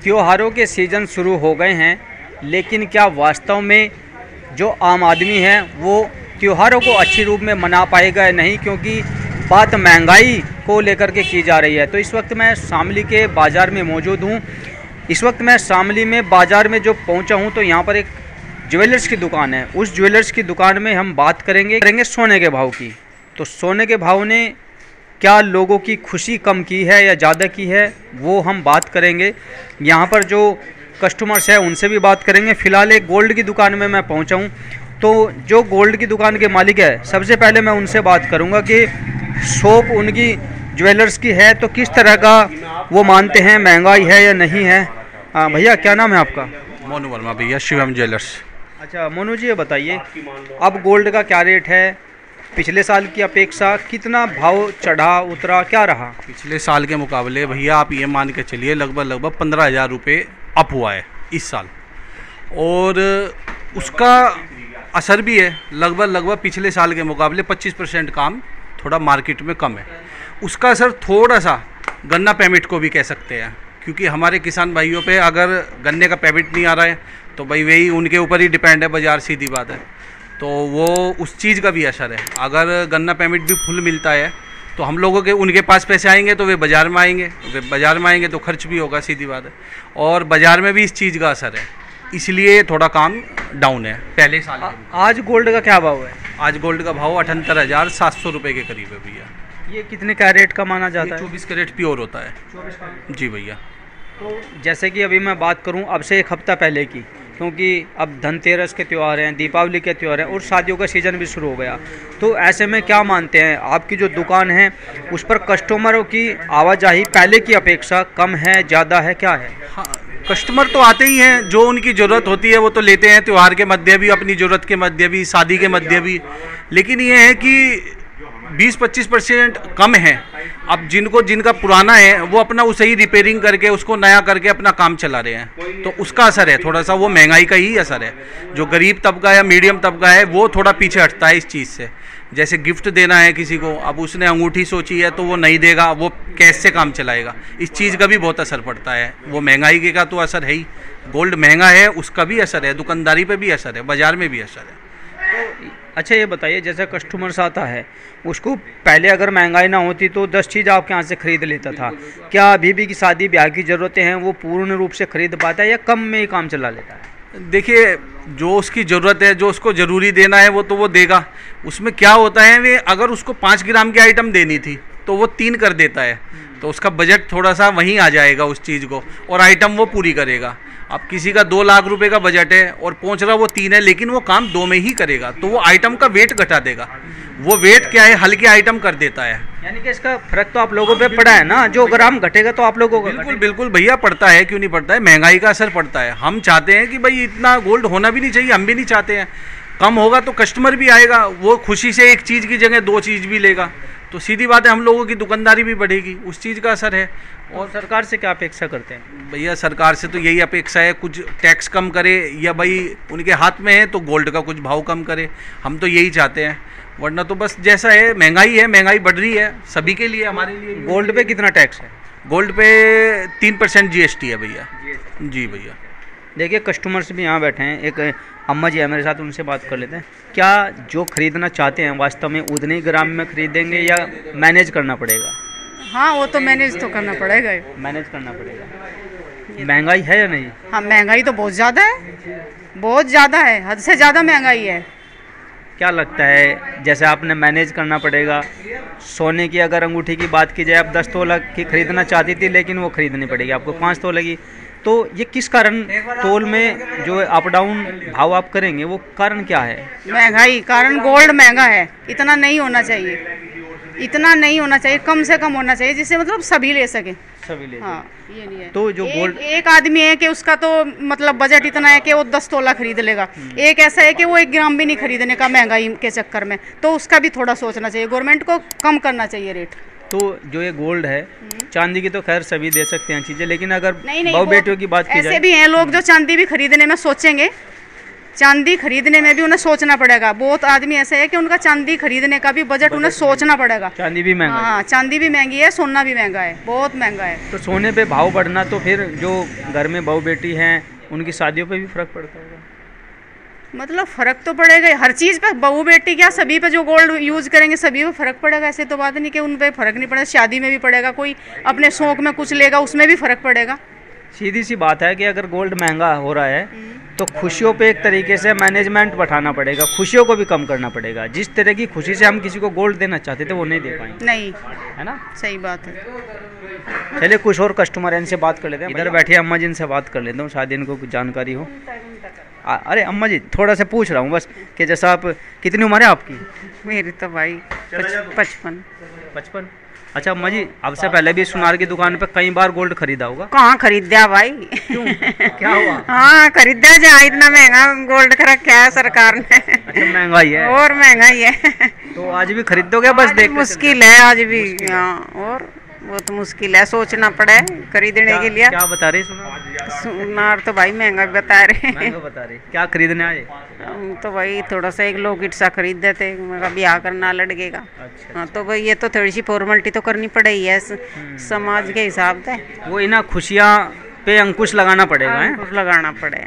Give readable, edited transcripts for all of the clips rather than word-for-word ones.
त्योहारों के सीज़न शुरू हो गए हैं, लेकिन क्या वास्तव में जो आम आदमी है वो त्योहारों को अच्छी रूप में मना पाएगा या नहीं, क्योंकि बात महंगाई को लेकर के की जा रही है। तो इस वक्त मैं शामली के बाज़ार में मौजूद हूँ। इस वक्त मैं शामली में बाज़ार में जो पहुँचा हूँ तो यहाँ पर एक ज्वेलर्स की दुकान है। उस ज्वेलर्स की दुकान में हम बात करेंगे सोने के भाव की। तो सोने के भाव ने क्या लोगों की खुशी कम की है या ज़्यादा की है, वो हम बात करेंगे। यहाँ पर जो कस्टमर्स है उनसे भी बात करेंगे। फ़िलहाल एक गोल्ड की दुकान में मैं पहुँचा हूँ, तो जो गोल्ड की दुकान के मालिक है सबसे पहले मैं उनसे बात करूँगा कि शॉप उनकी ज्वेलर्स की है तो किस तरह का वो मानते हैं, महंगाई है या नहीं है। हाँ भैया, क्या नाम है आपका? मोनू वर्मा भैया, शिवम ज्वेलर्स। अच्छा मोनू जी, ये बताइए अब गोल्ड का क्या रेट है, पिछले साल की अपेक्षा कितना भाव चढ़ा उतरा, क्या रहा? पिछले साल के मुकाबले भैया आप ये मान के चलिए लगभग 15,000 रुपये अप हुआ है इस साल, और उसका असर भी है। लगभग पिछले साल के मुकाबले 25% काम थोड़ा मार्केट में कम है। उसका असर थोड़ा सा गन्ना पेमेंट को भी कह सकते हैं, क्योंकि हमारे किसान भाइयों पे अगर गन्ने का पेमेंट नहीं आ रहा है तो भाई वही उनके ऊपर ही डिपेंड है बाज़ार, सीधी बात है। तो वो उस चीज़ का भी असर है। अगर गन्ना पेमेंट भी फुल मिलता है तो हम लोगों के उनके पास पैसे आएंगे तो वे बाज़ार में आएंगे, वे बाज़ार में आएंगे तो खर्च भी होगा, सीधी बात है। और बाज़ार में भी इस चीज़ का असर है, इसलिए थोड़ा काम डाउन है पहले साल। आज गोल्ड का क्या भाव है? आज गोल्ड का भाव 78,700 रुपये के करीब है भैया। ये कितने कैरेट का माना जाता है? 24 कैरेट प्योर होता है। 24 जी भैया। तो जैसे कि अभी मैं बात करूं अब से एक हफ्ता पहले की, क्योंकि अब धनतेरस के त्यौहार हैं, दीपावली के त्यौहार हैं और शादियों का सीज़न भी शुरू हो गया, तो ऐसे में क्या मानते हैं, आपकी जो दुकान है उस पर कस्टमरों की आवाजाही पहले की अपेक्षा कम है, ज़्यादा है, क्या है? हाँ, कस्टमर तो आते ही हैं, जो उनकी ज़रूरत होती है वो तो लेते हैं, त्यौहार के मध्य भी, अपनी ज़रूरत के मध्य भी, शादी के मध्य भी। लेकिन ये है कि 20-25% कम है। अब जिनका पुराना है वो अपना उसे ही रिपेयरिंग करके उसको नया करके अपना काम चला रहे हैं, तो उसका असर है थोड़ा सा, वो महंगाई का ही असर है। जो गरीब तबका या मीडियम तबका है वो थोड़ा पीछे हटता है इस चीज़ से। जैसे गिफ्ट देना है किसी को, अब उसने अंगूठी सोची है तो वो नहीं देगा, वो कैश से काम चलाएगा, इस चीज़ का भी बहुत असर पड़ता है। वो महंगाई का तो असर है ही, गोल्ड महंगा है उसका भी असर है, दुकानदारी पे भी असर है, बाज़ार में भी असर है। अच्छा ये बताइए, जैसे कस्टमर्स आता है उसको पहले अगर महंगाई ना होती तो 10 चीज़ आपके यहाँ से ख़रीद लेता था, क्या अभी भी की शादी ब्याह की ज़रूरतें हैं वो पूर्ण रूप से ख़रीद पाता है या कम में ही काम चला लेता है? देखिए, जो उसकी ज़रूरत है, जो उसको ज़रूरी देना है वो तो वो देगा। उसमें क्या होता है, वे अगर उसको 5 ग्राम की आइटम देनी थी तो वो 3 कर देता है, तो उसका बजट थोड़ा सा वहीं आ जाएगा उस चीज़ को, और आइटम वो पूरी करेगा। अब किसी का 2 लाख रुपए का बजट है और पहुंच रहा वो 3 है, लेकिन वो काम 2 में ही करेगा, तो वो आइटम का वेट घटा देगा। वो वेट क्या है, हल्के आइटम कर देता है। यानी कि इसका फर्क तो आप लोगों पे पड़ा है ना, जो ग्राम घटेगा तो आप लोगों को? बिल्कुल बिल्कुल भैया पड़ता है, क्यों नहीं पड़ता है, महंगाई का असर पड़ता है। हम चाहते हैं कि भाई इतना गोल्ड होना भी नहीं चाहिए, हम भी नहीं चाहते हैं। कम होगा तो कस्टमर भी आएगा, वो खुशी से एक चीज़ की जगह 2 चीज़ भी लेगा, तो सीधी बात है हम लोगों की दुकानदारी भी बढ़ेगी, उस चीज़ का असर है। और सरकार से क्या अपेक्षा करते हैं? भैया सरकार से तो यही अपेक्षा है, कुछ टैक्स कम करे, या भाई उनके हाथ में है तो गोल्ड का कुछ भाव कम करे, हम तो यही चाहते हैं। वरना तो बस जैसा है, महंगाई बढ़ रही है सभी के लिए, हमारे लिए। गोल्ड पे कितना टैक्स है? गोल्ड पे 3% GST है भैया। जी भैया। देखिए कस्टमर्स भी यहाँ बैठे हैं, एक अम्मा जी है मेरे साथ, उनसे बात कर लेते हैं। क्या जो खरीदना चाहते हैं वास्तव में उतने ही ग्राम में खरीदेंगे या मैनेज करना पड़ेगा? हाँ, वो तो मैनेज तो करना पड़ेगा ही। मैनेज करना पड़ेगा। महंगाई है या नहीं? हाँ, महंगाई तो बहुत ज़्यादा है, बहुत ज़्यादा है, हद से ज़्यादा महंगाई है। क्या लगता है, जैसे आपने मैनेज करना पड़ेगा, सोने की अगर अंगूठी की बात की जाए, आप 10 तोला की खरीदना चाहती थी लेकिन वो खरीदनी पड़ेगी आपको 5 तोला की, तो ये किस कारण तोल में जो अप डाउन भाव आप करेंगे, वो कारण क्या है? महंगाई कारण, गोल्ड महंगा है, इतना नहीं होना चाहिए, इतना नहीं होना चाहिए, कम से कम होना चाहिए जिससे मतलब सभी ले सके, सभी ले। हाँ, ये नहीं है। तो जो गोल्ड एक आदमी है कि उसका तो मतलब बजट इतना है कि वो 10 तोला खरीद लेगा, एक ऐसा है कि वो 1 ग्राम भी नहीं खरीदने का महंगाई के चक्कर में, तो उसका भी थोड़ा सोचना चाहिए, गवर्नमेंट को कम करना चाहिए रेट। तो जो ये गोल्ड है, चांदी की तो खैर सभी दे सकते हैं चीज़ें, लेकिन अगर नहीं, बहु बेटियों की बात की जाए, ऐसे भी हैं लोग जो चांदी भी खरीदने में सोचेंगे, चांदी खरीदने में भी उन्हें सोचना पड़ेगा। बहुत आदमी ऐसे है कि उनका चांदी खरीदने का भी बजट उन्हें सोचना पड़ेगा। चांदी भी महंगा है। हाँ, चांदी भी महंगी है, सोना भी महंगा है, बहुत महंगा है। तो सोने पे भाव बढ़ना तो फिर जो घर में बहू बेटी हैं उनकी शादियों पे भी फर्क पड़ता होगा। मतलब फर्क तो पड़ेगा ही, हर चीज़ पे, बहू बेटी क्या सभी पे जो गोल्ड यूज करेंगे सभी पे फर्क पड़ेगा। ऐसे तो बात नहीं कि उन पे फर्क नहीं पड़ेगा, शादी में भी पड़ेगा, कोई अपने शौक में कुछ लेगा उसमें भी फर्क पड़ेगा। सीधी सी बात है कि अगर गोल्ड महंगा हो रहा है तो खुशियों पे एक तरीके से मैनेजमेंट बैठाना पड़ेगा, खुशियों को भी कम करना पड़ेगा। जिस तरह की खुशी से हम किसी को गोल्ड देना चाहते थे वो नहीं दे पाएंगे, नहीं, है ना। सही बात है। चलिए कुछ और कस्टमर हैं, इनसे बात कर लेते हैं। इधर बैठे अम्मा जी, इनसे बात कर लेता हूँ, शायद इनको कुछ जानकारी हो। अरे अम्मा जी, थोड़ा सा पूछ रहा हूँ बस कि जैसा आप, कितनी उम्र है आपकी? मेरी तो भाई 55। 55। अच्छा अम्मा जी, आपसे पहले भी सुनार की दुकान पे कई बार गोल्ड खरीदा होगा। कहाँ खरीदा भाई? क्यों, क्या हुआ? हाँ खरीदा, जहाँ इतना महंगा गोल्ड का रखा है सरकार ने। अच्छा महंगाई है, और महंगाई है। तो आज भी खरीदोगे? बस देख मुश्किल है आज भी, हाँ, और बहुत मुश्किल है, सोचना पड़ा है खरीदने के लिए। क्या बता रही सुनार तो भाई महंगा बता रहे। महंगा बता रही, क्या खरीदने आए? हम तो भाई थोड़ा सा एक लॉकेट सा खरीद देते, मेरा ब्याह करना लड़के का। अच्छा। हाँ तो भाई ये तो थोड़ी सी फॉर्मेलिटी तो करनी पड़ेगी है समाज के हिसाब से। वो इना खुशियाँ पे अंकुश लगाना पड़ेगा, है? कुछ लगाना पड़े।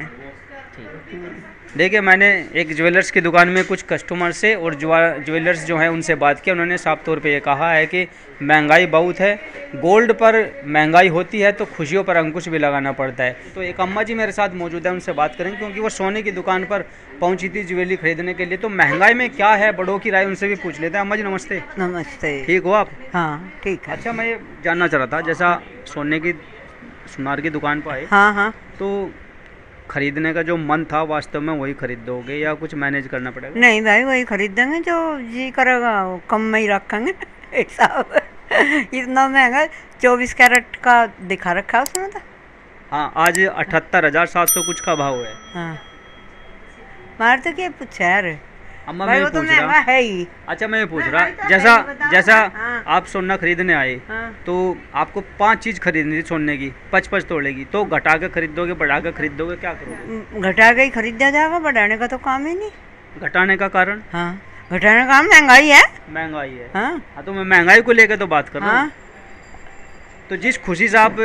देखिए मैंने एक ज्वेलर्स की दुकान में कुछ कस्टमर से और ज्वेलर्स जो हैं उनसे बात किया। उन्होंने साफ तौर पे ये कहा है कि महंगाई बहुत है, गोल्ड पर महंगाई होती है तो खुशियों पर अंकुश भी लगाना पड़ता है। तो एक अम्मा जी मेरे साथ मौजूद है, उनसे बात करेंगे क्योंकि वो सोने की दुकान पर पहुंची थी ज्वेलरी खरीदने के लिए। तो महंगाई में क्या है, बड़ों की राय उनसे भी पूछ लेते हैं। अम्मा जी नमस्ते। नमस्ते। ठीक हो आप? हाँ ठीक है। अच्छा मैं ये जानना चाह रहा था, जैसा सोने की सुनार की दुकान पर आए, हाँ हाँ, तो खरीदने का जो मन था वास्तव में वही खरीदोगे या कुछ मैनेज करना पड़ेगा? नहीं भाई वही खरीदेंगे जो जी करेगा, वो कम में ही रखेंगे। हिसाब इतना महंगा 24 कैरेट का दिखा रखा है उसमें तो। हाँ आज 78,700 कुछ का भाव है। हाँ मार तो क्या पूछा यार अम्मा भाई, मैं वो तो पूछ रहा। महंगा है ही। अच्छा मैं पूछ महंगाई रहा, तो जैसा है ही, बताओ जैसा ना। हाँ। आप सोना खरीदने आए, हाँ। तो आपको 5 चीज़ खरीदनी थी सोने की, 55 तोड़ेगी, तो घटा के खरीदोगे, बढ़ा के खरीदोगे, क्या करोगे? घटा के ही खरीदा जाएगा, बढ़ाने का तो काम ही नहीं। घटाने का कारण? हाँ घटाने का काम महंगाई है। महंगाई है। हाँ हाँ तो मैं महंगाई को लेकर तो बात कर रहा हूँ। हाँ तो जिस खुशी से आप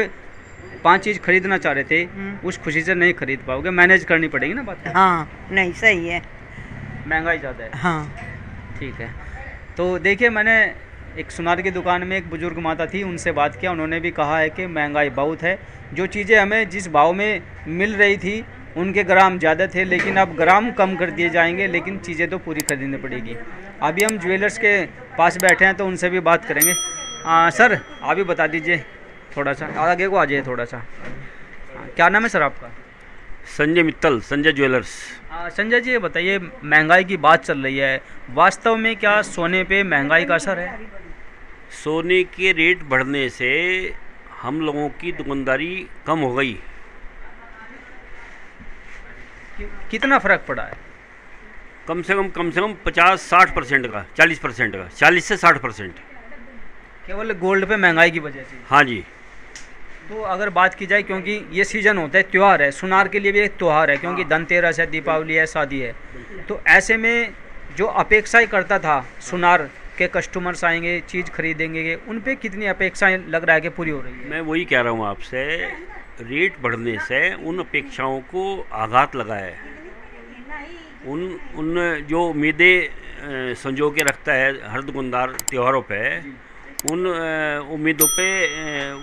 5 चीज़ खरीदना चाह रहे थे उस खुशी से नहीं खरीद पाओगे, मैनेज करनी पड़ेगी ना बात। हाँ नहीं सही है। महंगाई ज़्यादा है। हाँ ठीक है। तो देखिए मैंने एक सुनार की दुकान में एक बुजुर्ग माता थी, उनसे बात किया। उन्होंने भी कहा है कि महंगाई बहुत है, जो चीज़ें हमें जिस भाव में मिल रही थी उनके ग्राम ज़्यादा थे, लेकिन अब ग्राम कम कर दिए जाएंगे, लेकिन चीज़ें तो पूरी खरीदनी पड़ेगी। अभी हम ज्वेलर्स के पास बैठे हैं तो उनसे भी बात करेंगे। सर आप भी बता दीजिए, थोड़ा सा आगे को आ जाइए थोड़ा सा। क्या नाम है सर आपका? संजय मित्तल, संजय ज्वेलर्स। संजय जी ये बताइए, महंगाई की बात चल रही है, वास्तव में क्या सोने पे महंगाई का असर है? सोने के रेट बढ़ने से हम लोगों की दुकानदारी कम हो गई। कितना फर्क पड़ा है? कम से कम 50-60% का, 40% का, 40 से 60%। केवल गोल्ड पे महंगाई की वजह से? हाँ जी। तो अगर बात की जाए, क्योंकि ये सीज़न होता है, त्यौहार है, सुनार के लिए भी एक त्यौहार है, क्योंकि धनतेरस है, दीपावली है, शादी है, तो ऐसे में जो अपेक्षाएं करता था सुनार के कस्टमर्स आएंगे, चीज़ खरीदेंगे, उन पे कितनी अपेक्षाएं लग रहा है कि पूरी हो रही है? मैं वही कह रहा हूँ आपसे, रेट बढ़ने से उन अपेक्षाओं को आघात लगा है। उन जो उम्मीदें संजो के रखता है हर दुकानदार त्योहारों पे, उन उम्मीदों पे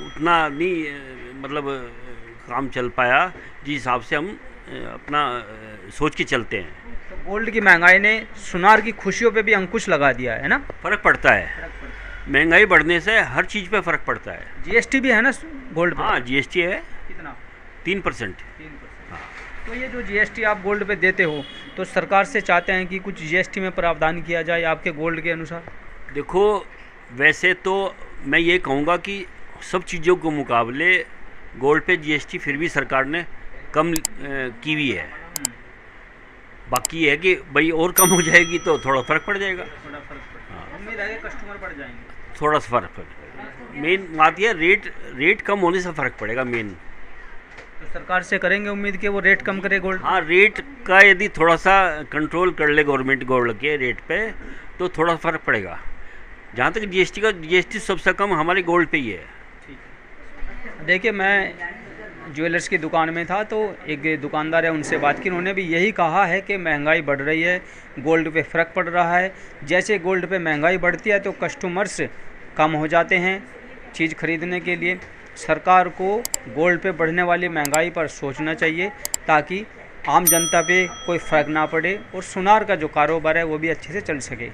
उतना नहीं मतलब काम चल पाया जिस हिसाब से हम अपना सोच के चलते हैं। तो गोल्ड की महंगाई ने सुनार की खुशियों पे भी अंकुश लगा दिया है ना? फ़र्क पड़ता है, महंगाई बढ़ने से हर चीज़ पे फ़र्क पड़ता है। जीएसटी भी है ना गोल्ड पे? हाँ जीएसटी है। कितना? 3%। तो ये जो जीएसटी आप गोल्ड पे देते हो, तो सरकार से चाहते हैं कि कुछ जीएसटी में प्रावधान किया जाए आपके गोल्ड के अनुसार? देखो वैसे तो मैं ये कहूँगा कि सब चीज़ों के मुकाबले गोल्ड पे जीएसटी फिर भी सरकार ने कम की हुई है। बाकी है कि भाई और कम हो जाएगी तो थोड़ा फ़र्क पड़ जाएगा। थोड़ा फर्क पड़ेगा। उम्मीद है कि कस्टमर बढ़ जाएंगे। थोड़ा सा फ़र्क पड़ेगा। मेन बात यह रेट कम होने से फ़र्क पड़ेगा मेन। तो सरकार से करेंगे उम्मीद कि वो रेट कम करे गोल्ड? हाँ रेट का यदि थोड़ा सा कंट्रोल कर ले गवर्नमेंट गोल्ड के रेट पे तो थोड़ा फ़र्क पड़ेगा। जहाँ तक जीएसटी सबसे कम हमारे गोल्ड पे ही है। देखिए, मैं ज्वेलर्स की दुकान में था तो एक दुकानदार है, उनसे बात की, उन्होंने भी यही कहा है कि महंगाई बढ़ रही है, गोल्ड पे फ़र्क पड़ रहा है। जैसे गोल्ड पे महंगाई बढ़ती है तो कस्टमर्स कम हो जाते हैं चीज़ खरीदने के लिए। सरकार को गोल्ड पे बढ़ने वाली महंगाई पर सोचना चाहिए ताकि आम जनता पे कोई फ़र्क ना पड़े और सुनार का जो कारोबार है वो भी अच्छे से चल सके।